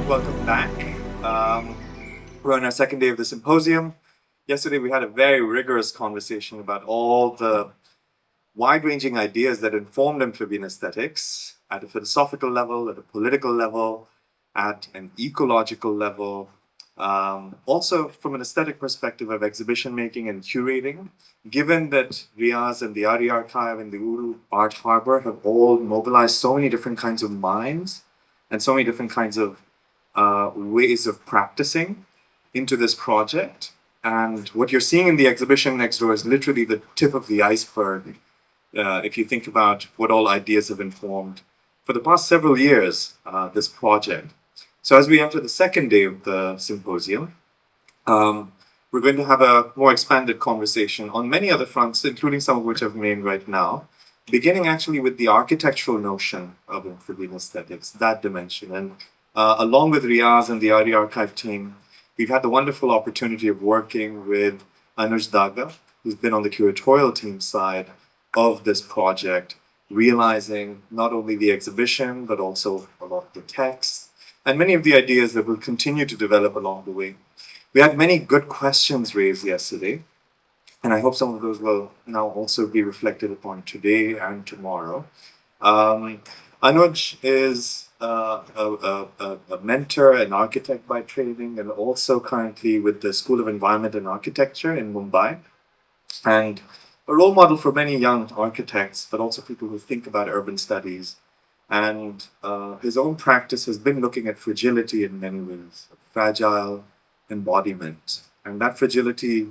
welcome back. We're on our second day of the symposium. Yesterday, we had a very rigorous conversation about all the wide-ranging ideas that informed amphibian aesthetics at a philosophical level, at a political level, at an ecological level, also from an aesthetic perspective of exhibition making and curating. Given that Riaz and the Ari Archive and the Uru Art Harbour have all mobilized so many different kinds of minds and so many different kinds of ways of practicing into this project. And what you're seeing in the exhibition next door is literally the tip of the iceberg. If you think about what all ideas have informed for the past several years, this project. So as we enter the second day of the symposium, we're going to have a more expanded conversation on many other fronts, including some of which I've named right now, beginning actually with the architectural notion of amphibian aesthetics, that dimension. And along with Riaz and the Ari Archive team, we've had the wonderful opportunity of working with Anuj Daga, who's been on the curatorial team side of this project, realizing not only the exhibition, but also a lot of the texts and many of the ideas that will continue to develop along the way. We had many good questions raised yesterday, and I hope some of those will now also be reflected upon today and tomorrow. Anuj is a mentor, an architect by training, and also currently with the School of Environment and Architecture in Mumbai, and a role model for many young architects, but also people who think about urban studies. And his own practice has been looking at fragility in many ways, fragile embodiment. And that fragility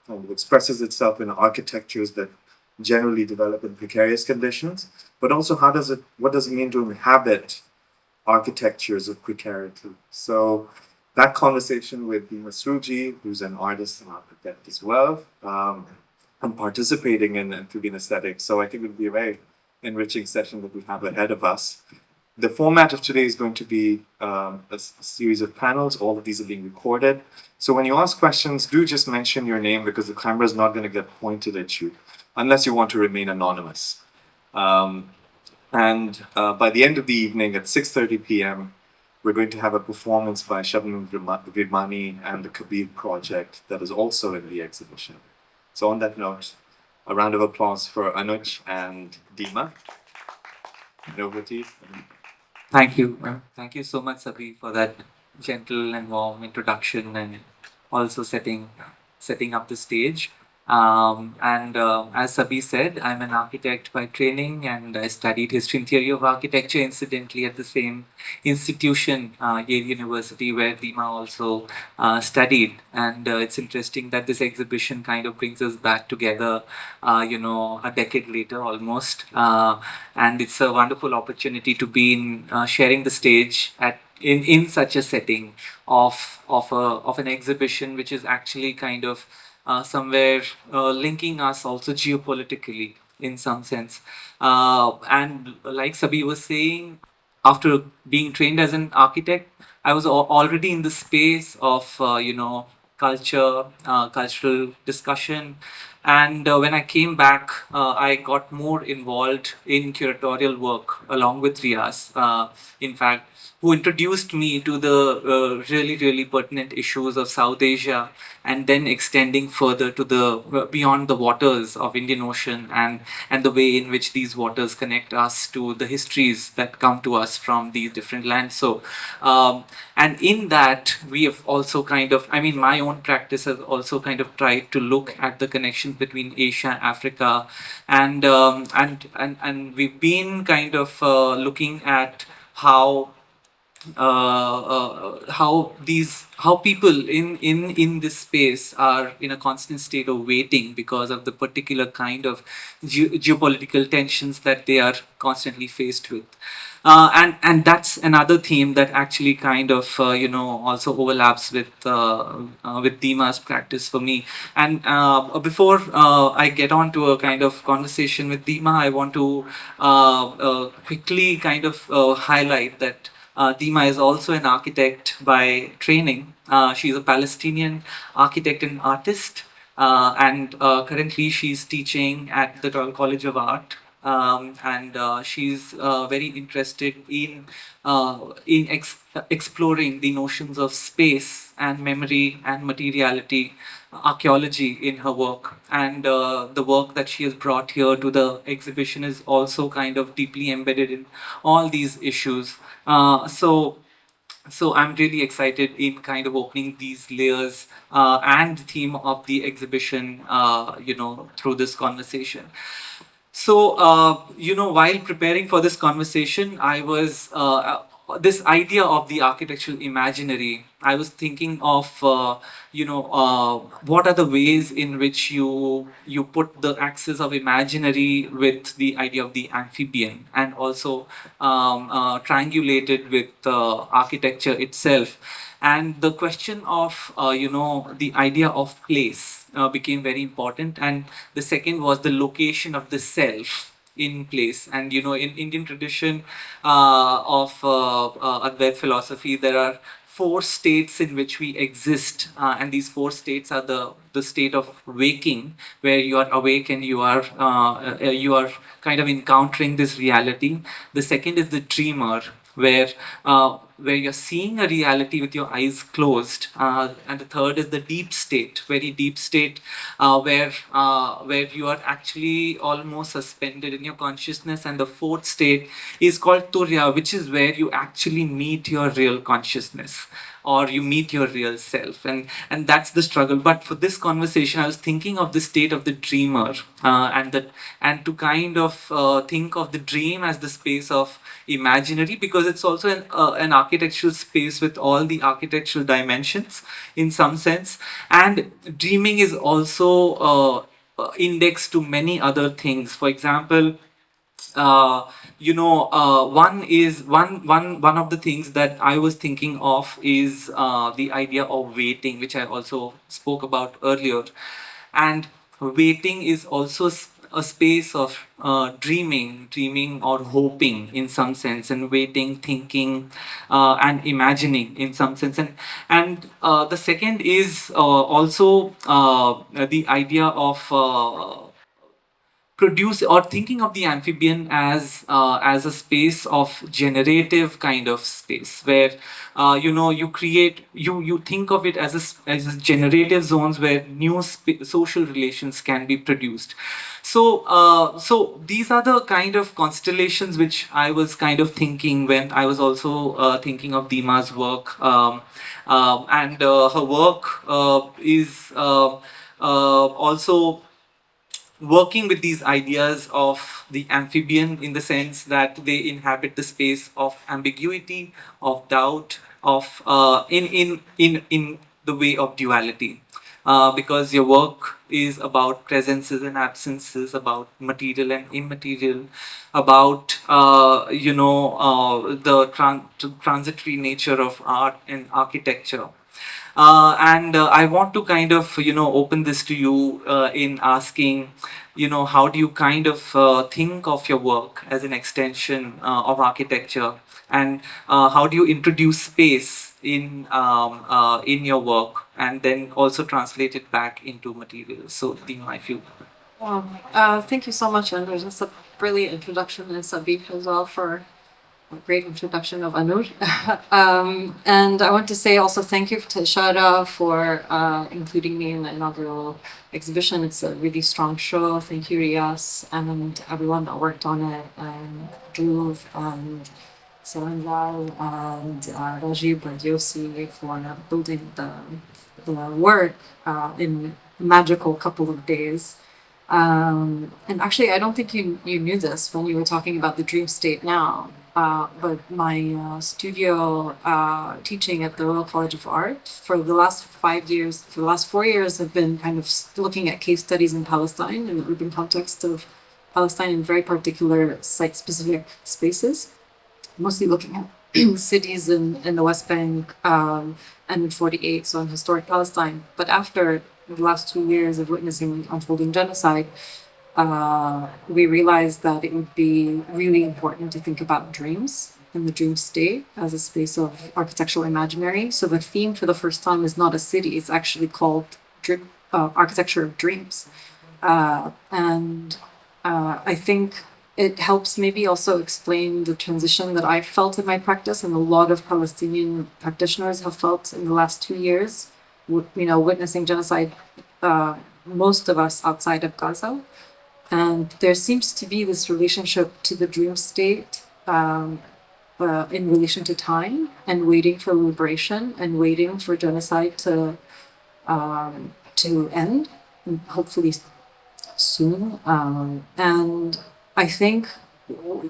kind of expresses itself in architectures that generally develop in precarious conditions, but also what does it mean to inhabit architectures of precarity? So that conversation with Dima Srouji, who's an artist and architect as well, and participating in amphibian aesthetics. So I think it would be a very enriching session that we have ahead of us. The format of today is going to be a series of panels. All of these are being recorded. So when you ask questions, do just mention your name because the camera is not going to get pointed at you unless you want to remain anonymous. By the end of the evening at 6:30 p.m., we're going to have a performance by Shabnam Virmani and the Kabir Project that is also in the exhibition. So on that note, a round of applause for Anuj and Dima. And over to you. Thank you. Thank you so much, Sabi, for that gentle and warm introduction and also setting up the stage. As Sabi said, I'm an architect by training and I studied history and theory of architecture incidentally at the same institution, Yale University, where Dima also studied. And it's interesting that this exhibition kind of brings us back together, a decade later almost. And it's a wonderful opportunity to be in sharing the stage in such a setting of an exhibition which is actually kind of somewhere linking us also geopolitically in some sense. And like Sabi was saying, after being trained as an architect, I was already in the space of, culture, cultural discussion. And when I came back, I got more involved in curatorial work along with Riaz. In fact, who introduced me to the really, really pertinent issues of South Asia, and then extending further to the beyond the waters of Indian Ocean and the way in which these waters connect us to the histories that come to us from these different lands. So, and in that we have also kind of, I mean, my own practice has also kind of tried to look at the connection between Asia, Africa, and we've been kind of looking at how how people in this space are in a constant state of waiting because of the particular kind of geopolitical tensions that they are constantly faced with. And that's another theme that actually kind of also overlaps with Dima's practice for me. And before I get on to a kind of conversation with Dima, I want to quickly kind of highlight that Dima is also an architect by training. She's a Palestinian architect and artist, and currently she's teaching at the Royal College of Art and she's very interested in exploring the notions of space and memory and materiality, archaeology in her work. And the work that she has brought here to the exhibition is also kind of deeply embedded in all these issues. So I'm really excited in kind of opening these layers and theme of the exhibition, through this conversation. So, while preparing for this conversation, I was this idea of the architectural imaginary. I was thinking of, what are the ways in which you put the axis of imaginary with the idea of the amphibian, and also triangulated with architecture itself. And the question of, the idea of place became very important. And the second was the location of the self in place. And in Indian tradition of Advaita philosophy, there are four states in which we exist, and these four states are the state of waking, where you are awake and you are kind of encountering this reality. The second is the dreamer, where you're seeing a reality with your eyes closed, and the third is the deep state, very deep state, where you are actually almost suspended in your consciousness. And the fourth state is called Turya, which is where you actually meet your real consciousness, or you meet your real self. And that's the struggle. But for this conversation, I was thinking of the state of the dreamer, and to kind of think of the dream as the space of imaginary, because it's also an architectural space with all the architectural dimensions in some sense. And dreaming is also indexed to many other things. For example, one of the things that I was thinking of is the idea of waiting, which I also spoke about earlier. And waiting is also a space of dreaming or hoping in some sense, and waiting, thinking, and imagining in some sense. And the second is also the idea of produce, or thinking of the amphibian as a space of generative kind of space, where you create, you think of it as a generative zones where new social relations can be produced. So these are the kind of constellations which I was kind of thinking when I was also thinking of Dima's work. And her work is also working with these ideas of the amphibian, in the sense that they inhabit the space of ambiguity, of doubt, of in the way of duality. Because your work is about presences and absences, about material and immaterial, about the transitory nature of art and architecture. And I want to kind of open this to you in asking, how do you kind of think of your work as an extension of architecture, and how do you introduce space in your work, and then also translate it back into materials? So Dima, if you. Wow. Thank you so much, Anuj. That's a brilliant introduction, and Sabine as well for a great introduction of Anuj. And I want to say also thank you to Shara for including me in the inaugural exhibition. It's a really strong show. Thank you, Rias, and everyone that worked on it, and Dhruv, and Saranjal, and Rajiv and Yossi for building the work in a magical couple of days. And actually, I don't think you knew this when you were talking about the dream state now. But my studio teaching at the Royal College of Art for the last 5 years, for the last 4 years, have been kind of looking at case studies in Palestine, in the urban context of Palestine, in very particular site-specific spaces, mostly looking at cities in the West Bank and in 48, so in historic Palestine. But after the last 2 years of witnessing unfolding genocide, we realized that it would be really important to think about dreams and the dream state as a space of architectural imaginary. So the theme for the first time is not a city, it's actually called Architecture of Dreams. And I think it helps maybe also explain the transition that I felt in my practice, and a lot of Palestinian practitioners have felt in the last 2 years, witnessing genocide, most of us outside of Gaza. And there seems to be this relationship to the dream state, in relation to time and waiting for liberation and waiting for genocide to end, and hopefully soon. And I think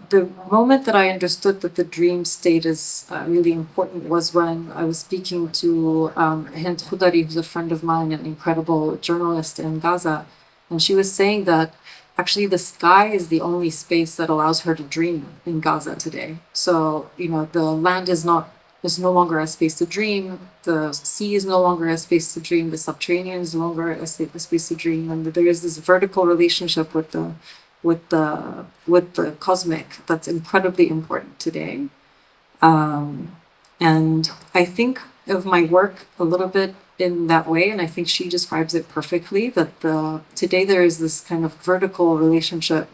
the moment that I understood that the dream state is really important was when I was speaking to Hind Khudari, who's a friend of mine, an incredible journalist in Gaza. And she was saying that actually the sky is the only space that allows her to dream in Gaza today. So, the land is no longer a space to dream. The sea is no longer a space to dream. The subterranean is no longer a space to dream. And there is this vertical relationship with the cosmic that's incredibly important today. And I think of my work a little bit in that way, and I think she describes it perfectly, that today there is this kind of vertical relationship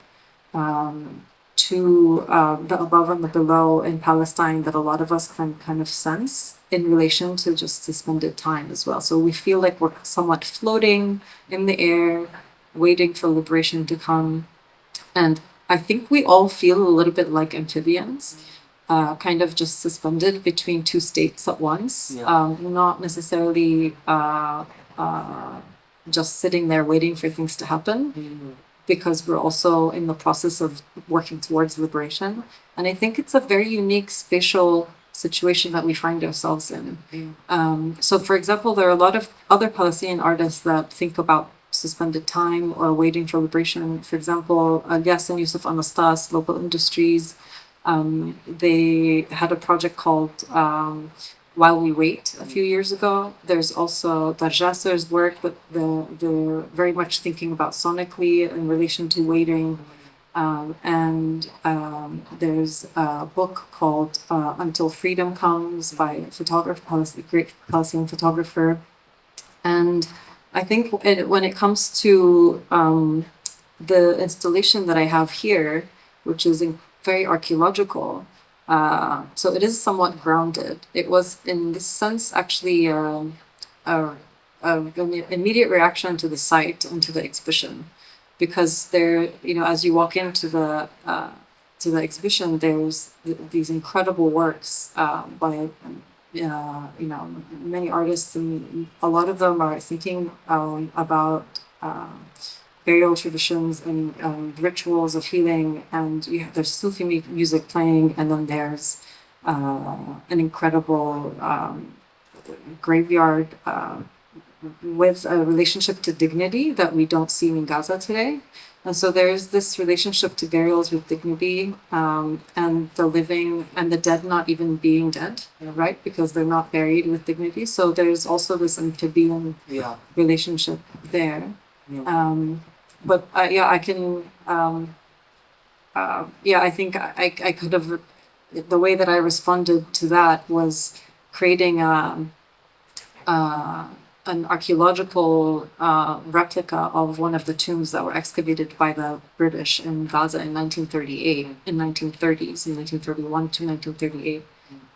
to the above and the below in Palestine that a lot of us can kind of sense in relation to just suspended time as well. So we feel like we're somewhat floating in the air, waiting for liberation to come. And I think we all feel a little bit like amphibians, kind of just suspended between two states at once, not necessarily just sitting there waiting for things to happen, because we're also in the process of working towards liberation. And I think it's a very unique spatial situation that we find ourselves in. So, for example, there are a lot of other Palestinian artists that think about suspended time or waiting for liberation. For example, Elias and Yusuf Anastas, Local Industries, they had a project called While We Wait a few years ago. There's also Darjaser's work, but they're very much thinking about sonically in relation to waiting. And there's a book called Until Freedom Comes by a photographer, great Palestinian photographer. And I think when it comes to the installation that I have here, which is very archaeological, so it is somewhat grounded. It was, in this sense, actually an immediate reaction to the site and to the exhibition, because there, as you walk into the exhibition, there's these incredible works by many artists, and a lot of them are thinking about burial traditions and rituals of healing. And there's Sufi music playing, and then there's an incredible graveyard with a relationship to dignity that we don't see in Gaza today. And so there's this relationship to burials with dignity, and the living and the dead not even being dead, right? Because they're not buried with dignity. So there's also this amphibian relationship there. But I can, I think I could have, the way that I responded to that was creating an archaeological replica of one of the tombs that were excavated by the British in Gaza in 1938, in 1930s, in 1931 to 1938.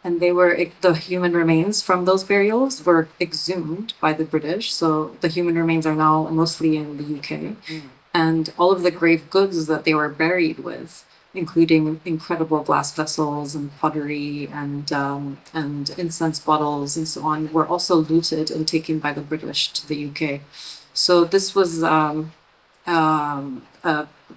And the human remains from those burials were exhumed by the British. So the human remains are now mostly in the UK. And all of the grave goods that they were buried with, including incredible glass vessels and pottery and incense bottles and so on, were also looted and taken by the British to the UK. So this was a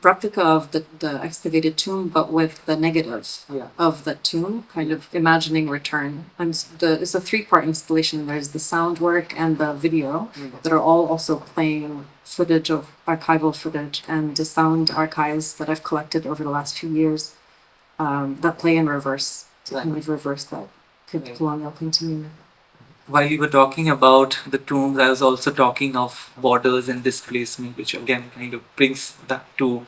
replica of the excavated tomb, but with the negative of the tomb, kind of imagining return. And it's a 3-part installation. There's the sound work and the video that are all also playing footage of archival footage and the sound archives that I've collected over the last few years that play in reverse. So kind of reverse that colonial continuum. While you were talking about the tombs, I was also talking of borders and displacement, which again kind of brings that to,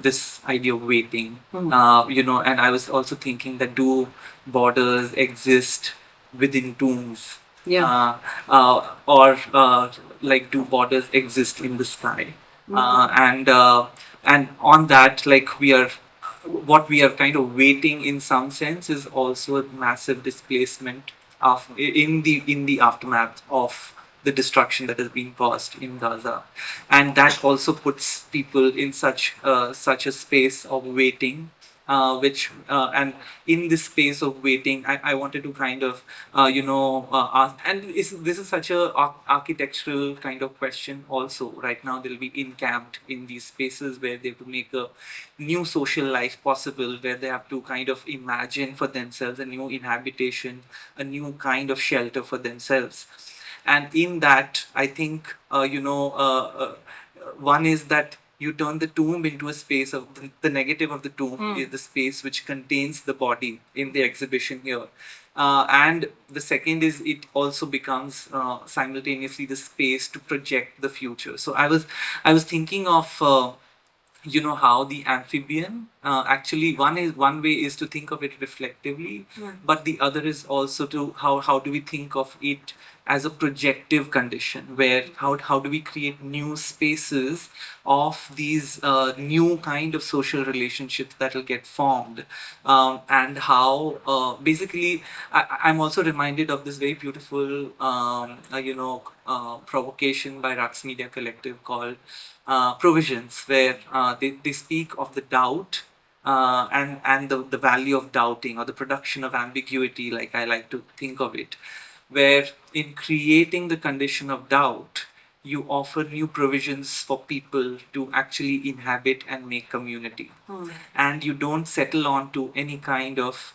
this idea of waiting. And I was also thinking that do borders exist within tombs? Or like do borders exist in the sky? And And on that, like what we are kind of waiting in some sense is also a massive displacement of in the aftermath of the destruction that has been caused in Gaza, and that also puts people in such a space of waiting, which and in this space of waiting, I wanted to kind of ask, and this is such a architectural kind of question also. Right now they'll be encamped in these spaces where they have to make a new social life possible, where they have to kind of imagine for themselves a new inhabitation, a new kind of shelter for themselves. And in that, I think one is that you turn the tomb into a space of the negative of the tomb is the space which contains the body in the exhibition here. And the second is it also becomes simultaneously the space to project the future. So I was thinking of how the amphibian actually one way is to think of it reflectively, but the other is also to how do we think of it as a projective condition, where how do we create new spaces of these new kind of social relationships that will get formed, and how basically I'm also reminded of this very beautiful provocation by Rux Media Collective called Provisions, where they speak of the doubt, and the value of doubting, or the production of ambiguity, like I like to think of it, where in creating the condition of doubt, you offer new provisions for people to actually inhabit and make community. And you don't settle on to any kind of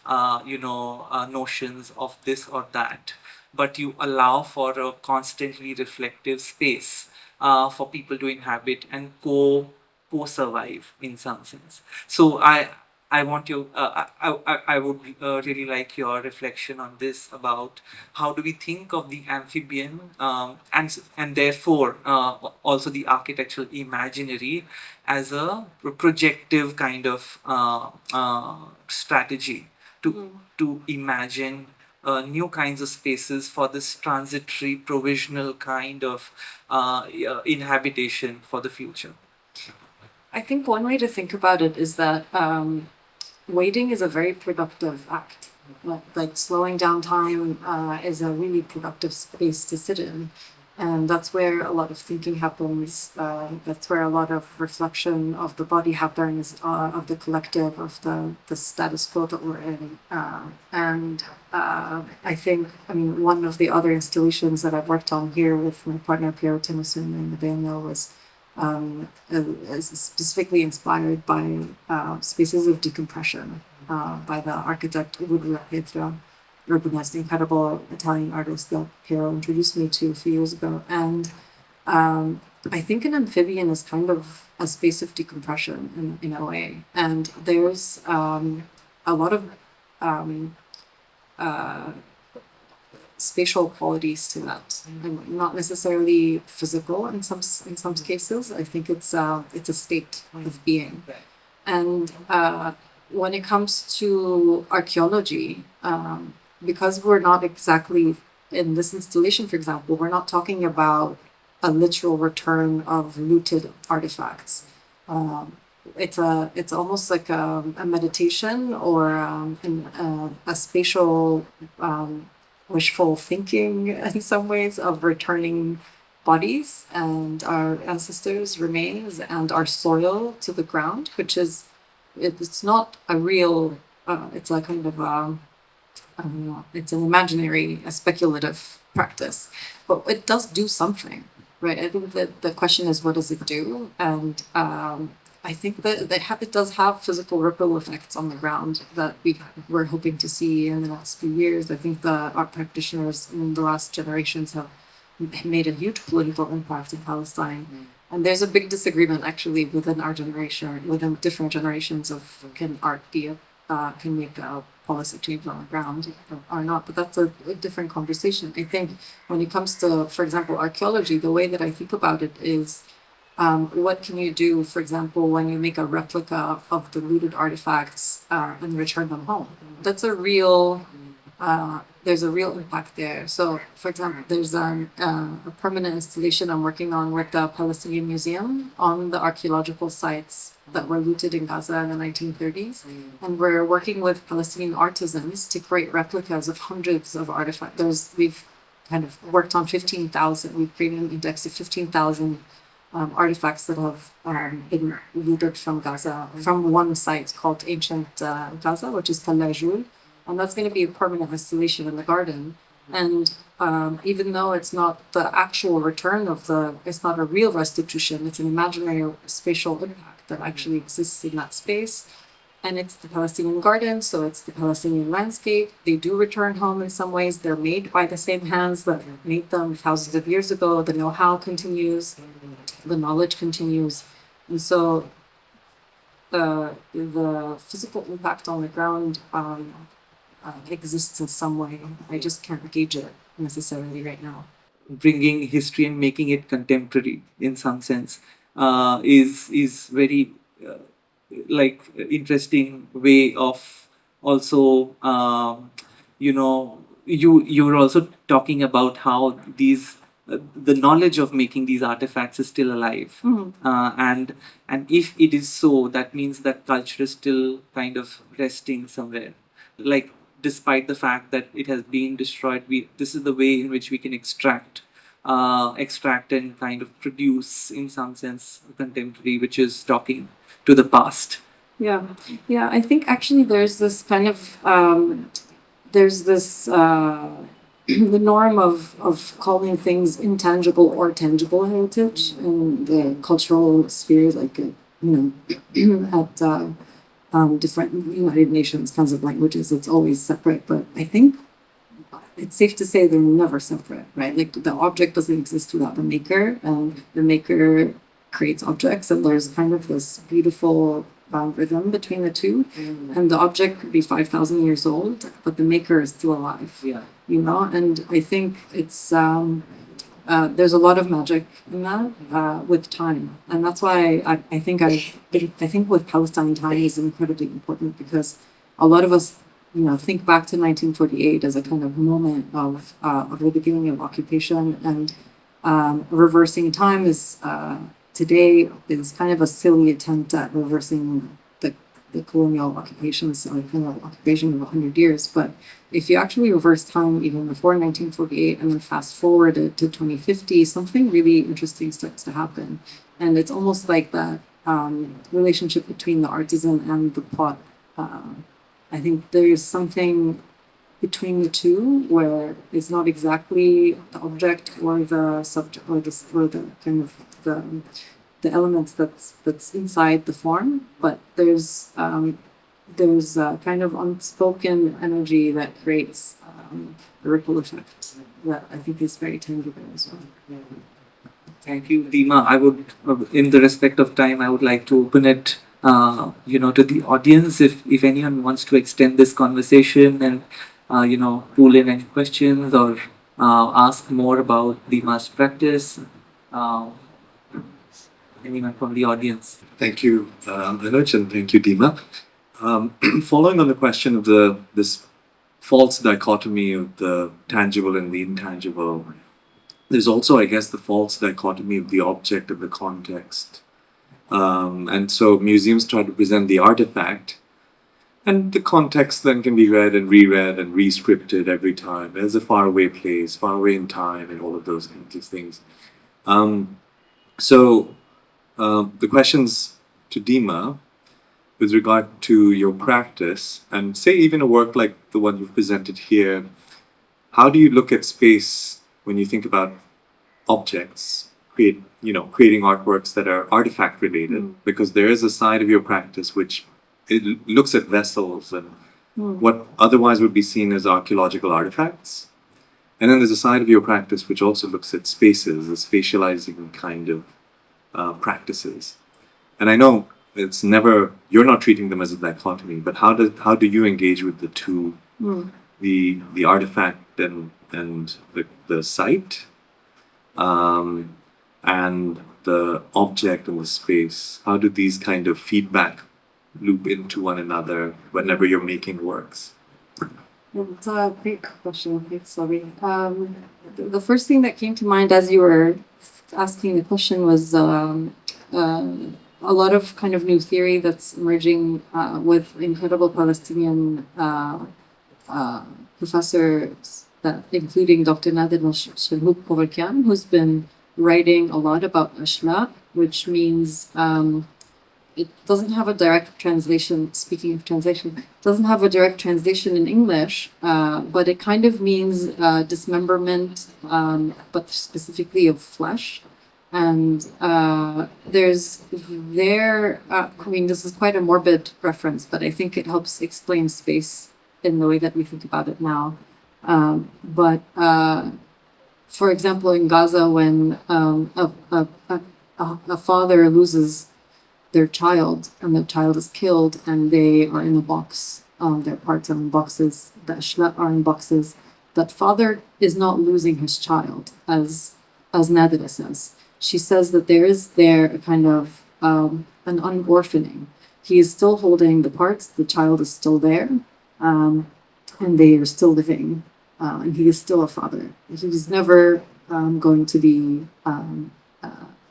notions of this or that, but you allow for a constantly reflective space for people to inhabit and co-survive in some sense. So I want you. I would really like your reflection on this, about how do we think of the amphibian, and therefore also the architectural imaginary as a projective kind of strategy to imagine new kinds of spaces for this transitory, provisional kind of inhabitation for the future. I think one way to think about it is that waiting is a very productive act. Like slowing down time is a really productive space to sit in. And that's where a lot of thinking happens. That's where a lot of reflection of the body happens, of the collective, of the status quo that we're in. I think, one of the other installations that I've worked on here with my partner Piero Timmerson in the Biennial was is specifically inspired by spaces of decompression by the architect Ugo Pietro Urbinez, the incredible Italian artist that Piero introduced me to a few years ago. And I think an amphibian is kind of a space of decompression in a way. And there's a lot of spatial qualities to that, and not necessarily physical in some cases. I think it's a state of being. And when it comes to archaeology, because we're not exactly in this installation, for example, we're not talking about a literal return of looted artifacts. It's almost like a meditation, or a spatial wishful thinking in some ways, of returning bodies and our ancestors' remains and our soil to the ground, which is it's not a real. It's a kind of I don't know, it's an imaginary, a speculative practice, but it does do something, right? I think that the question is, what does it do? And I think that it does have physical ripple effects on the ground that we're hoping to see in the next few years. I think the art practitioners in the last generations have made a huge political impact in Palestine. And there's a big disagreement actually within our generation, within different generations, of can art be can make a policy change on the ground or not. But that's a different conversation. I think when it comes to, for example, archaeology, the way that I think about it is, what can you do, for example, when you make a replica of the looted artifacts and return them home? That's a real there's a real impact there. So, for example, there's a permanent installation I'm working on with the Palestinian Museum on the archaeological sites that were looted in Gaza in the 1930s. And we're working with Palestinian artisans to create replicas of hundreds of artifacts. We've kind of worked on 15,000, we've created an index of 15,000 artifacts that have been looted from Gaza, from one site called Ancient Gaza, which is Tal Ajul. And that's going to be a permanent installation in the garden. And even though it's not the actual return of it's not a real restitution, it's an imaginary spatial impact that actually exists in that space. And it's the Palestinian garden, so it's the Palestinian landscape. They do return home in some ways. They're made by the same hands that made them thousands of years ago. The know-how continues, the knowledge continues. And so the physical impact on the ground exists in some way. I just can't gauge it necessarily right now. Bringing history and making it contemporary in some sense is very interesting way of also you're also talking about how these the knowledge of making these artifacts is still alive. And if it is so, that means that culture is still kind of resting somewhere, like despite the fact that it has been destroyed. This is the way in which we can extract and kind of produce in some sense contemporary, which is talking to the past. Yeah, I think actually there's this kind of there's this the norm of calling things intangible or tangible heritage in the cultural spheres, like at different United Nations kinds of languages. It's always separate, but I think it's safe to say they're never separate, right? Like the object doesn't exist without the maker, and the maker creates objects, and there's kind of this beautiful rhythm between the two. And the object could be 5,000 years old, but the maker is still alive. Yeah. And I think it's there's a lot of magic in that with time, and that's why I think with Palestine, time is incredibly important, because a lot of us think back to 1948 as a kind of moment of the beginning of occupation, and reversing time is today is kind of a silly attempt at reversing the colonial occupation, so colonial occupation of 100 years. But if you actually reverse time even before 1948 and then fast forward it to 2050, something really interesting starts to happen. And it's almost like that relationship between the artisan and the plot. I think there's something between the two where it's not exactly the object or the subject or the kind of the elements that's inside the form, but there's a kind of unspoken energy that creates a ripple effect that I think is very tangible as well. Thank you, Dima. I would, in the respect of time, I would like to open it, to the audience. If anyone wants to extend this conversation and, pull in any questions or ask more about Dima's practice. Anyone from the audience? Thank you, Anuj, and thank you, Dima. Following on the question of this false dichotomy of the tangible and the intangible, there's also, I guess, the false dichotomy of the object and the context. And so museums try to present the artifact, and the context then can be read and reread and re-scripted every time as a faraway place, far away in time, and all of those kinds of things. The questions to Dima with regard to your practice, and say even a work like the one you've presented here, how do you look at space when you think about objects, creating artworks that are artifact related? Because there is a side of your practice which it looks at vessels and what otherwise would be seen as archaeological artifacts. And then there's a side of your practice which also looks at spaces, the spatializing kind of practices. And I know it's never, you're not treating them as a dichotomy, but how do you engage with the two, the artifact and the site, and the object and the space? How do these kind of feedback loop into one another whenever you're making works? It's a great question. Thanks, Sabi. The first thing that came to mind as you were asking the question was a lot of kind of new theory that's emerging with incredible Palestinian professors, that including Dr. Nader Shalhoub, who's been writing a lot about ashla, which means it doesn't have a direct translation. Speaking of translation, it doesn't have a direct translation in English, but it kind of means dismemberment, but specifically of flesh. And I mean, this is quite a morbid reference, but I think it helps explain space in the way that we think about it now. But for example, in Gaza, when a father loses their child and the child is killed and they are in a box, their parts are in boxes, the ashla are in boxes, that father is not losing his child, as Nadira says. She says that there is a kind of an unorphaning. He is still holding the parts, the child is still there, and they are still living, and he is still a father. He's never going to be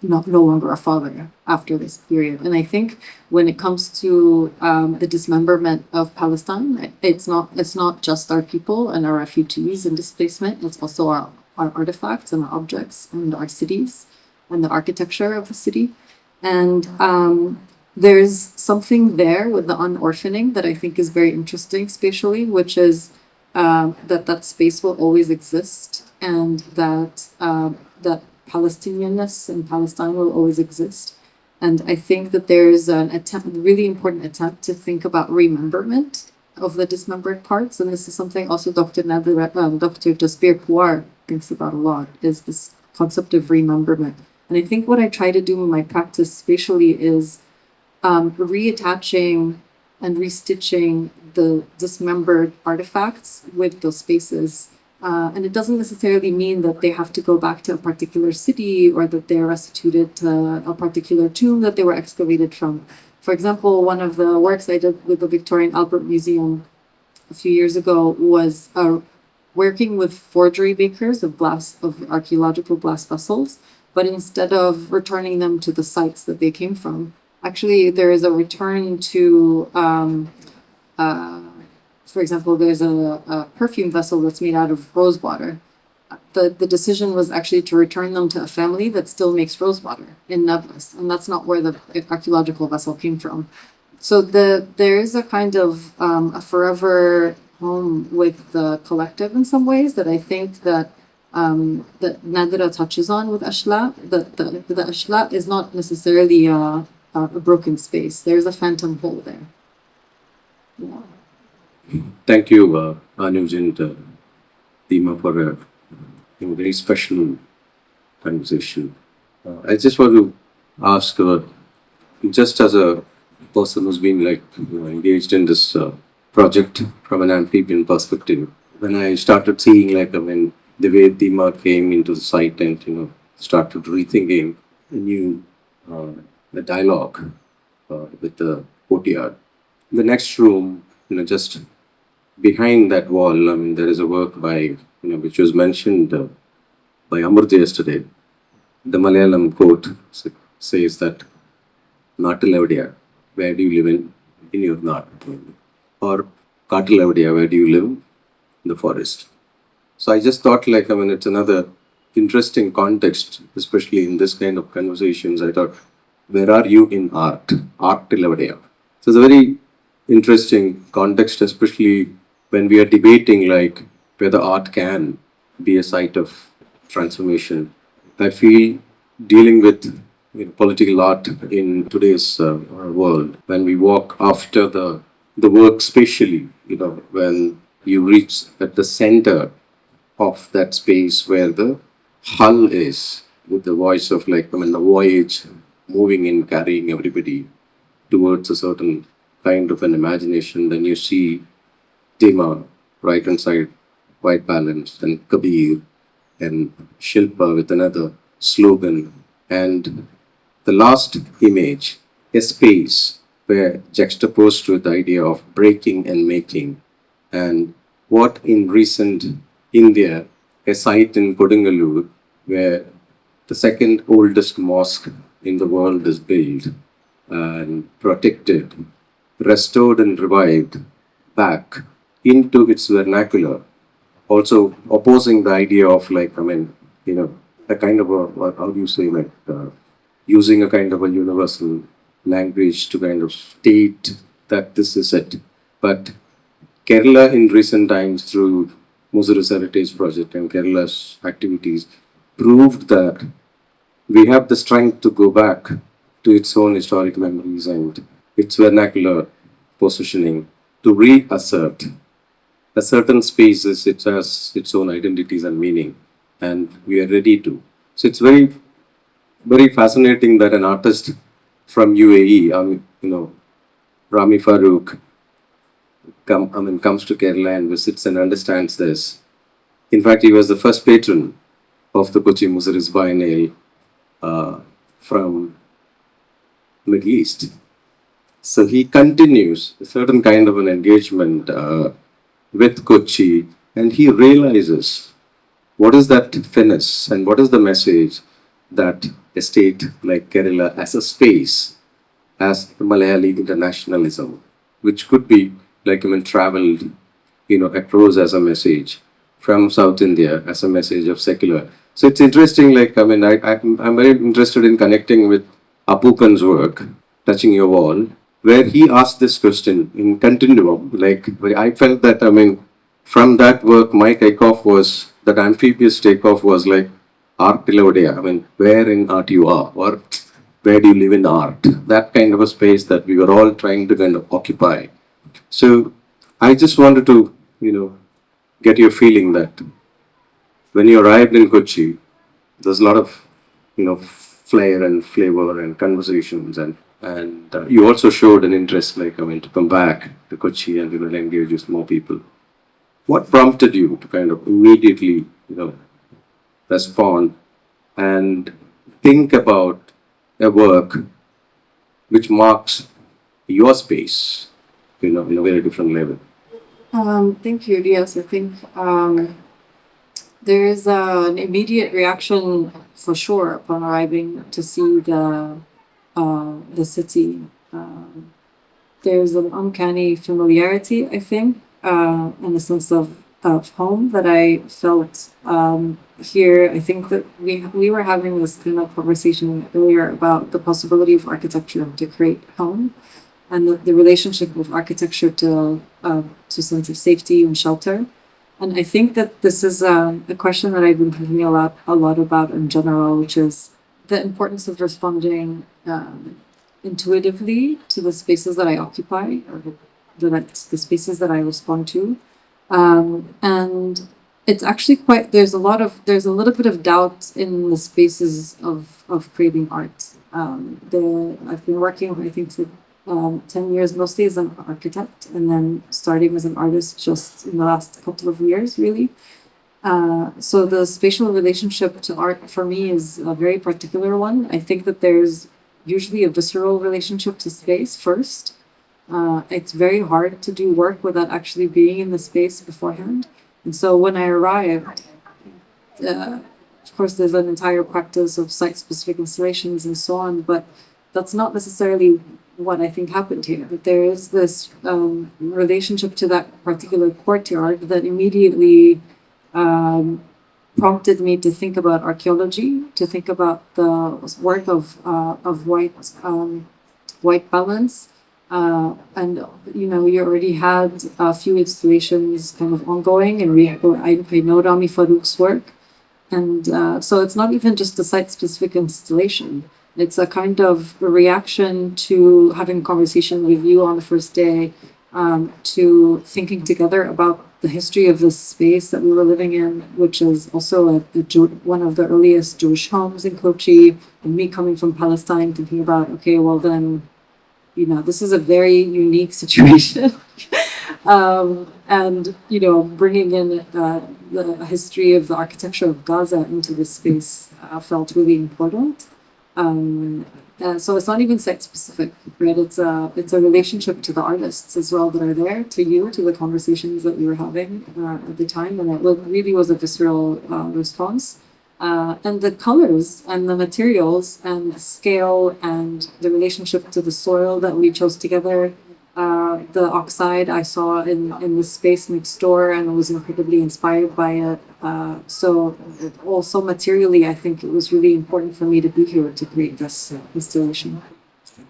no longer a father after this period. And I think when it comes to the dismemberment of Palestine, it's not just our people and our refugees and displacement. It's also our artifacts and our objects and our cities and the architecture of the city. And there's something there with the unorphaning that I think is very interesting spatially, which is that space will always exist, and that Palestinianness in Palestine will always exist. And I think that there's an really important attempt to think about rememberment of the dismembered parts. And this is something also Dr. Dr. Jasbir Puar thinks about a lot, is this concept of rememberment. And I think what I try to do in my practice spatially is reattaching and restitching the dismembered artifacts with those spaces. And it doesn't necessarily mean that they have to go back to a particular city or that they're restituted to a particular tomb that they were excavated from. For example, one of the works I did with the Victorian Albert Museum a few years ago was working with forgery makers of archaeological glass vessels, but instead of returning them to the sites that they came from, actually there is a return to for example, there's a perfume vessel that's made out of rose water. The decision was actually to return them to a family that still makes rose water in Nablus, and that's not where the archaeological vessel came from. So there is a kind of a forever home with the collective in some ways that I think that Nadira touches on with Ashla. The Ashla is not necessarily a broken space. There's a phantom hole there. Yeah. Thank you, Anuj and Dima, for a very special conversation. I just want to ask, just as a person who's been engaged in this project from an amphibian perspective, when I started seeing the way Dima came into the site and started rethinking the dialogue with the courtyard. In the next room, just behind that wall, there is a work by, which was mentioned by Amidst yesterday. The Malayalam quote says that, Naatilevadia, where do you live in your Nat? Or Kaatilevadia, where do you live? In the forest. So I just thought it's another interesting context, especially in this kind of conversations. I thought, where are you in art? Artilevadia. So it's a very interesting context, especially when we are debating whether art can be a site of transformation. I feel dealing with political art in today's world, when we walk after the work spatially, when you reach at the center of that space where the hull is, with the voice of the voyage moving in, carrying everybody towards a certain kind of an imagination, then you see Dima, right hand side, white balance, and Kabir, and Shilpa with another slogan. And the last image, a space where juxtaposed with the idea of breaking and making. And what in recent India, a site in Kodungalur, where the second oldest mosque in the world is built and protected, restored and revived back into its vernacular, also opposing the idea of like, I mean, you know, a kind of a, how do you say, like, using a kind of a universal language to kind of state that this is it. But Kerala in recent times through Muziris Heritage Project and Kerala's activities proved that we have the strength to go back to its own historic memories and its vernacular positioning to reassert a certain spaces. It has its own identities and meaning, and we are ready to. So it's very, very fascinating that an artist from UAE, Rami Farouk, comes to Kerala and visits and understands this. In fact, he was the first patron of the Kochi Muziris Biennial from Middle East. So he continues a certain kind of an engagement with Kochi, and he realizes what is that finesse and what is the message that a state like Kerala as a space, as Malayali internationalism, which could be like traveled, across as a message from South India as a message of secular. So it's interesting. I'm very interested in connecting with Apukan's work, Touching Your Wall, where he asked this question in continuum. I felt that, from that work, my takeoff was, that amphibious takeoff was like, art Tilodia, where in art you are, or where do you live in art? That kind of a space that we were all trying to kind of occupy. So I just wanted to, get your feeling that when you arrived in Kochi, there's a lot of, flair and flavor and conversations, and you also showed an interest, to come back to Kochi and engage with more people. What prompted you to kind of immediately, respond and think about a work which marks your space, in a very different level? Thank you. Yes, I think there is an immediate reaction for sure upon arriving to see the city. There's an uncanny familiarity, I think, and a sense of home that I felt here. I think that we were having this kind of conversation earlier about the possibility of architecture to create home, and the relationship of architecture to sense of safety and shelter. And I think that this is a question that I've been thinking a lot about in general, which is the importance of responding intuitively to the spaces that I occupy, or the spaces that I respond to. And it's actually there's a little bit of doubt in the spaces of creating art. I've been working, I think, for 10 years mostly as an architect, and then starting as an artist just in the last couple of years, really. So the spatial relationship to art for me is a very particular one. I think that there's usually a visceral relationship to space first. It's very hard to do work without actually being in the space beforehand. And so when I arrived, of course, there's an entire practice of site-specific installations and so on, but that's not necessarily what I think happened here. That there is this relationship to that particular courtyard that immediately prompted me to think about archaeology, to think about the work of white balance. And we already had a few installations kind of ongoing, and I know Rami Farouk's work, and so it's not even just a site-specific installation. It's a kind of a reaction to having a conversation with you on the first day, to thinking together about the history of this space that we were living in, which is also one of the earliest Jewish homes in Kochi, and me coming from Palestine, thinking about, okay, well then, this is a very unique situation. And, bringing in the history of the architecture of Gaza into this space felt really important. So it's not even site specific, right? It's a relationship to the artists as well that are there, to you, to the conversations that we were having at the time, and really was a visceral response. And the colors and the materials and the scale and the relationship to the soil that we chose together. The oxide I saw in the space next door and was incredibly inspired by it. So also materially, I think it was really important for me to be here to create this installation.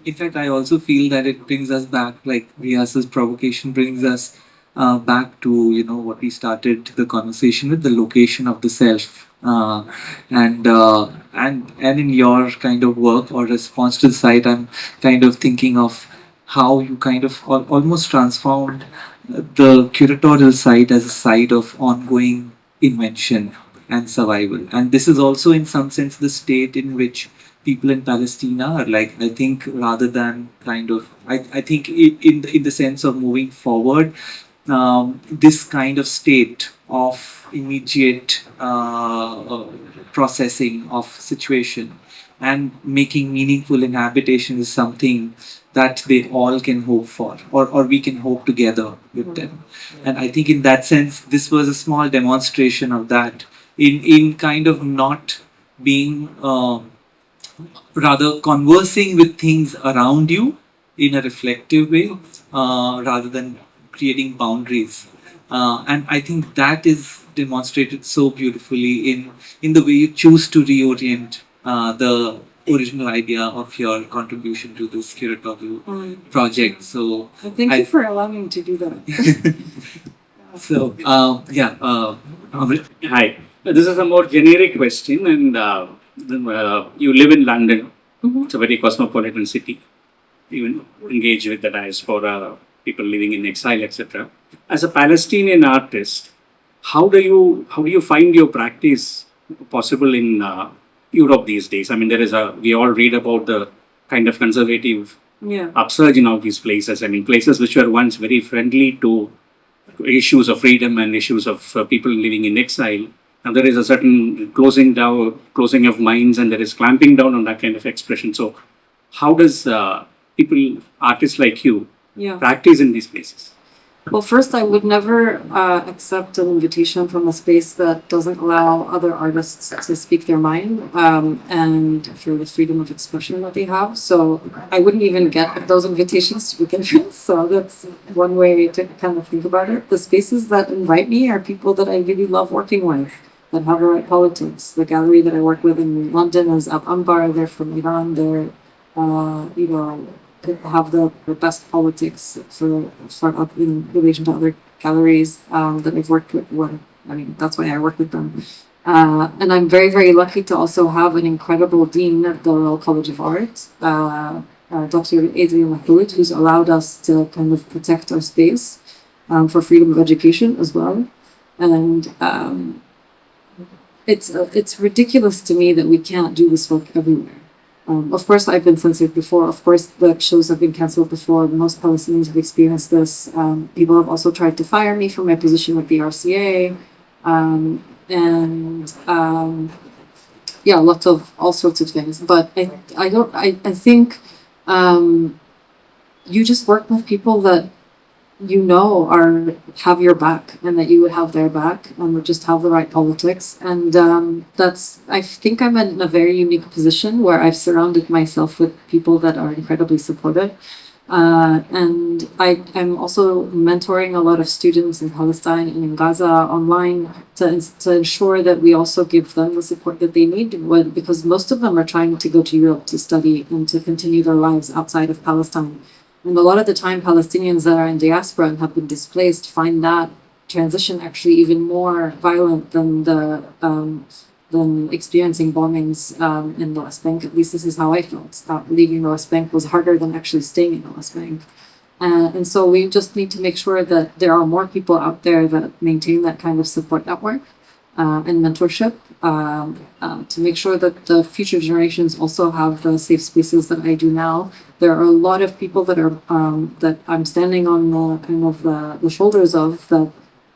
In fact, I also feel that it brings us back, like Rias's provocation brings us back to, what we started the conversation with, the location of the self. And in your kind of work or response to the site, I'm kind of thinking of how you kind of almost transformed the curatorial site as a site of ongoing invention and survival. And this is also, in some sense, the state in which people in Palestine are. Like, I think rather than kind of, I think in the sense of moving forward, this kind of state of immediate processing of situation and making meaningful inhabitation is something that they all can hope for, or we can hope together with them. And I think in that sense, this was a small demonstration of that in kind of not being rather conversing with things around you in a reflective way rather than creating boundaries. And I think that is demonstrated so beautifully in the way you choose to reorient the original idea of your contribution to this curatorial project. So Thank you for allowing me to do that. so Amrit? Hi. This is a more generic question, and you live in London. Mhm. It's a very cosmopolitan city. You engage with the diaspora, people living in exile, etc. As a Palestinian artist, how do you find your practice possible in Europe these days? I mean, we all read about the kind of conservative Yeah. upsurge in all these places. I mean, places which were once very friendly to issues of freedom and issues of people living in exile. Now there is a certain closing of minds, and there is clamping down on that kind of expression. So, how does artists like you, Yeah. practice in these places? Well, first, I would never accept an invitation from a space that doesn't allow other artists to speak their mind and for the freedom of expression that they have. So I wouldn't even get those invitations to begin with. So that's one way to kind of think about it. The spaces that invite me are people that I really love working with, that have the right politics. The gallery that I work with in London is Ab Anbar. They're from Iran. They're, have the best politics in relation to other galleries that I've worked with. Well, I mean, that's why I work with them. And I'm very, very lucky to also have an incredible dean at the Royal College of Art, Dr. Adrian Mehboob, who's allowed us to kind of protect our space for freedom of education as well. And it's ridiculous to me that we can't do this work everywhere. Of course, I've been censored before. Of course, the shows have been cancelled before. Most Palestinians have experienced this. People have also tried to fire me from my position with the RCA. Yeah, lots of all sorts of things. But I think you just work with people that have your back, and that you would have their back, and would just have the right politics. And I think I'm in a very unique position where I've surrounded myself with people that are incredibly supportive. And I'm also mentoring a lot of students in Palestine and in Gaza online to ensure that we also give them the support that they need, because most of them are trying to go to Europe to study and to continue their lives outside of Palestine. And a lot of the time, Palestinians that are in diaspora and have been displaced find that transition actually even more violent than experiencing bombings in the West Bank. At least this is how I felt. Leaving the West Bank was harder than actually staying in the West Bank. And so we just need to make sure that there are more people out there that maintain that kind of support network and mentorship to make sure that the future generations also have the safe spaces that I do now. There are a lot of people that are that I'm standing on the kind of the shoulders of that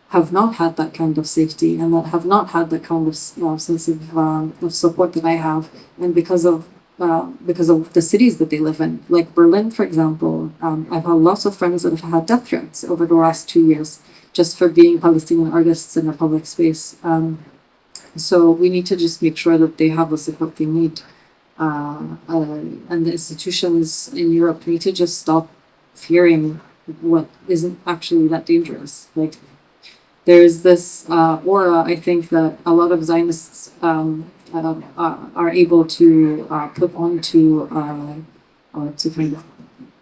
have not had that kind of safety, and that have not had that kind of sense of support that I have. And because of because of the cities that they live in. Like Berlin, for example, I've had lots of friends that have had death threats over the last 2 years just for being Palestinian artists in a public space. So we need to just make sure that they have the support they need. And the institutions in Europe need to just stop fearing what isn't actually that dangerous. Like, there's this aura, I think, that a lot of Zionists are able to put onto to kind of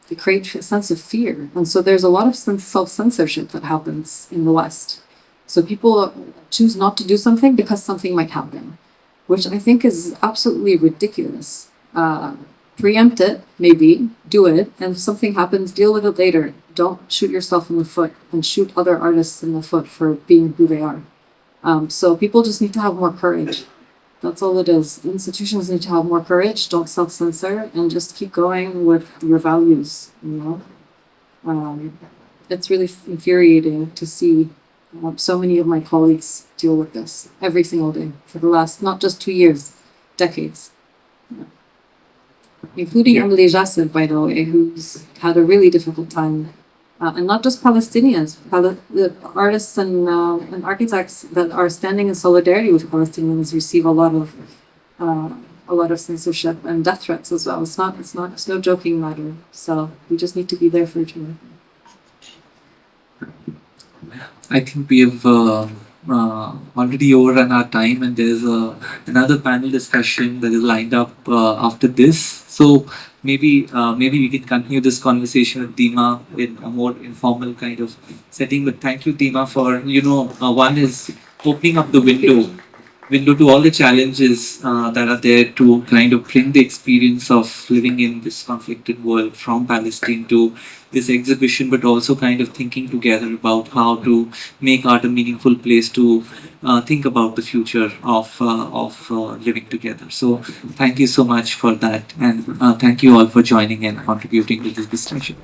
to create a sense of fear. And so there's a lot of self-censorship that happens in the West. So people choose not to do something because something might happen, which I think is absolutely ridiculous. Preempt it, maybe, do it, and if something happens, deal with it later. Don't shoot yourself in the foot and shoot other artists in the foot for being who they are. So people just need to have more courage. That's all it is. Institutions need to have more courage, don't self-censor, and just keep going with your values, you know? It's really infuriating to see so many of my colleagues deal with this every single day for the last, not just 2 years, decades. Including Emily Jasser, by the way, who's had a really difficult time. And not just Palestinians, the artists and architects that are standing in solidarity with Palestinians receive a lot of censorship and death threats as well. It's no joking matter. So we just need to be there for each other. I think we have already overrun our time, and there's another panel discussion that is lined up after this. So maybe we can continue this conversation with Dima in a more informal kind of setting. But thank you, Dima, for one is opening up the window to all the challenges that are there to kind of bring the experience of living in this conflicted world from Palestine to this exhibition, but also kind of thinking together about how to make art a meaningful place to think about the future of living together. So thank you so much for that, and thank you all for joining and contributing to this discussion.